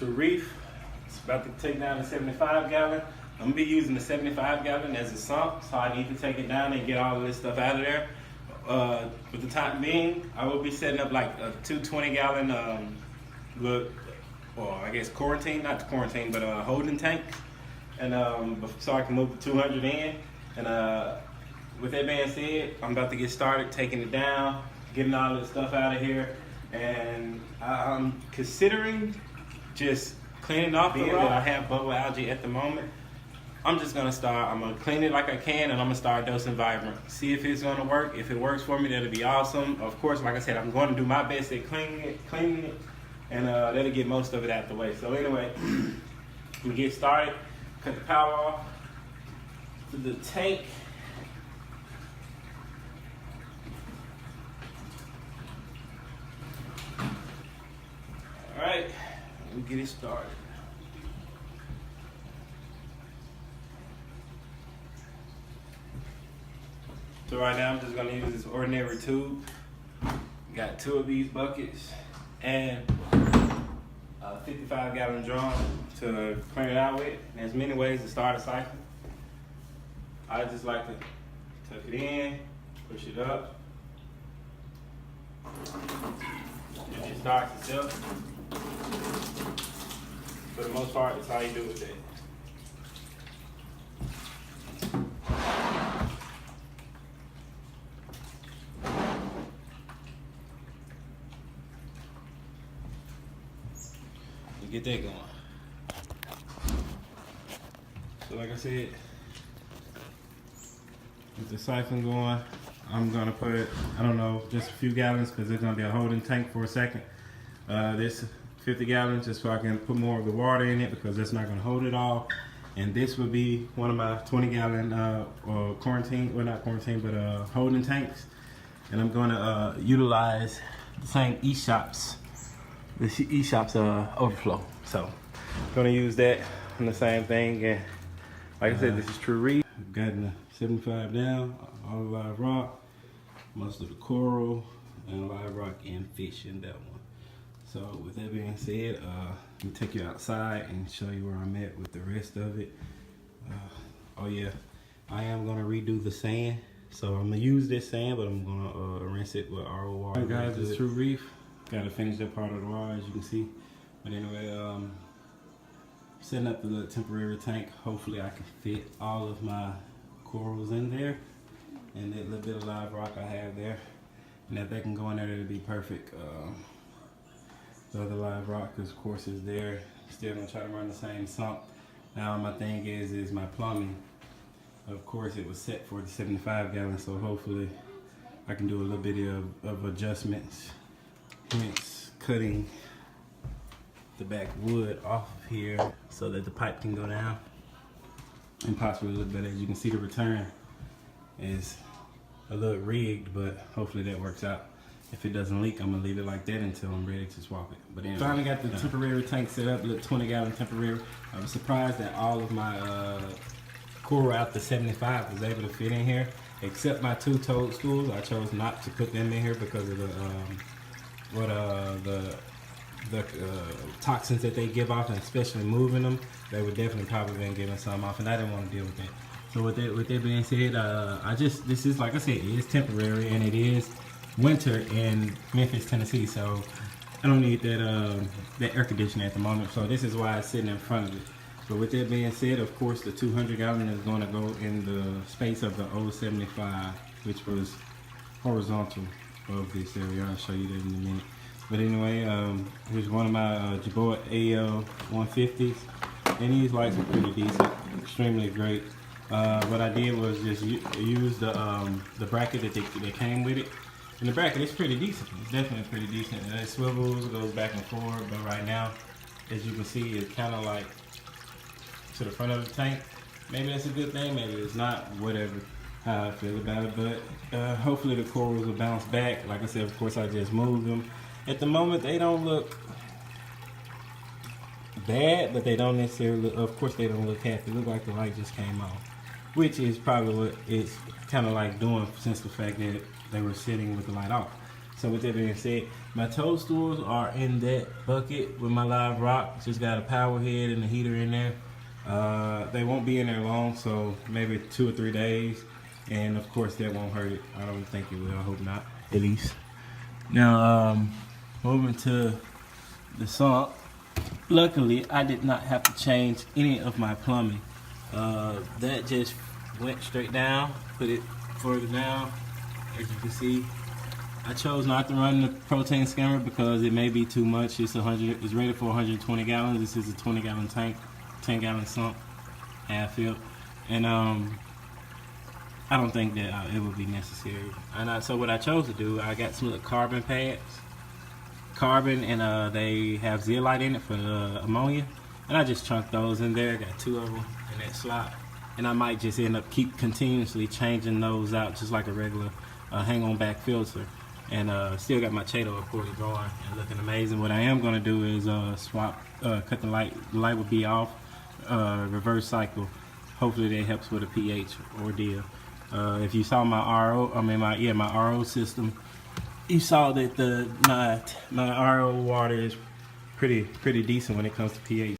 True Reef. It's about to take down the 75 gallon. I'm gonna be using the 75 gallon as a sump, so I need to take it down and get all of this stuff out of there. For the time being, I will be setting up like a 220 gallon, I guess quarantine, not the quarantine, but a holding tank. And so I can move the 200 in. And with that being said, I'm about to get started taking it down, getting all this stuff out of here. And I'm considering just cleaning off being that I have bubble algae at the moment. I'm gonna clean it like I can, and I'm gonna start dosing Vibrant. See if it's gonna work. If it works for me, that'll be awesome. Of course, like I said, I'm going to do my best at cleaning it, and that'll get most of it out the way. So anyway, I'm gonna get started. Cut the power off to the tank. All right, we get it started. So right now I'm just gonna use this ordinary tube. Got 2 of these buckets and a 55 gallon drum to clean it out with. There's many ways to start a cycle. I just like to tuck it in, push it up. And it starts itself. For the most part, that's how you do with it. Get that going. So like I said, with the siphon going, I'm gonna put, I don't know, just a few gallons because there's gonna be a holding tank for a second. This 50 gallons just so I can put more of the water in it because that's not gonna hold it all. And this would be one of my 20 gallon quarantine, well not quarantine, but holding tanks. And I'm gonna utilize the same eShops. The eShops overflow. So I'm gonna use that on the same thing. And like I said, this is True Reef. I've gotten the 75 down, all the live rock, most of the coral, and live rock and fish in that one. So with that being said, let me take you outside and show you where I'm at with the rest of it. Oh yeah, I am gonna redo the sand. So I'm gonna use this sand, but I'm gonna rinse it with RO water. All right guys, it's True Reef. Gotta finish that part of the wall, as you can see. But anyway, setting up the little temporary tank. Hopefully I can fit all of my corals in there. And that little bit of live rock I have there. And if that can go in there, it'll be perfect. The other live rock, of course, is there. Still gonna try to run the same sump. Now my thing is my plumbing. Of course, it was set for the 75 gallon, so hopefully I can do a little bit of adjustments. Hence cutting the back wood off of here so that the pipe can go down and possibly a little better. As you can see, the return is a little rigged, but hopefully that works out. If it doesn't leak, I'm gonna leave it like that until I'm ready to swap it. But anyway, finally got the temporary tank set up, little 20 gallon temporary. I was surprised that all of my coral out the 75 was able to fit in here, except my 2 toadstools. I chose not to put them in here because of the toxins that they give off, and especially moving them, they would definitely probably been giving some off, and I didn't want to deal with that. So with that being said, this is, like I said, it is temporary, and it is winter in Memphis, Tennessee, so I don't need that air conditioner at the moment. So this is why it's sitting in front of it. So with that being said, of course, the 200 gallon is going to go in the space of the old 75, which was horizontal of this area. I'll show you that in a minute. But anyway, here's one of my Jerboa AL 150s, and these lights are pretty decent, extremely great. What I did was just use the bracket that came with it, and the bracket is pretty decent. It's definitely pretty decent. It swivels, goes back and forth, but right now, as you can see, it's kind of like to the front of the tank. Maybe that's a good thing, maybe it's not, whatever how I feel about it. But hopefully the corals will bounce back. Like I said, of course, I just moved them. At the moment, they don't look bad, but they don't necessarily, of course, they don't look happy. They look like the light just came on, which is probably what it's kind of like doing since the fact that they were sitting with the light off. So with that being said, my toadstools are in that bucket with my live rock. Just got a power head and a heater in there. They won't be in there long, so maybe 2 or 3 days. And of course that won't hurt it. I don't think it will, I hope not, at least. Now, moving to the sump. Luckily, I did not have to change any of my plumbing. That just went straight down, put it further down. As you can see, I chose not to run the propane skimmer because it may be too much. It's rated for 120 gallons. This is a 20-gallon tank, 10-gallon sump, half filled, and I don't think that it would be necessary. And so what I chose to do, I got some little carbon pads, and they have zeolite in it for the ammonia, and I just chunked those in there. Got 2 of them in that slot, and I might just end up continuously changing those out, just like a regular hang-on back filter. And still got my Chaeto, of course, going and looking amazing. What I am going to do is cut the light. The light will be off, reverse cycle. Hopefully that helps with a pH ordeal. If you saw my my RO system, you saw that my RO water is pretty decent when it comes to pH.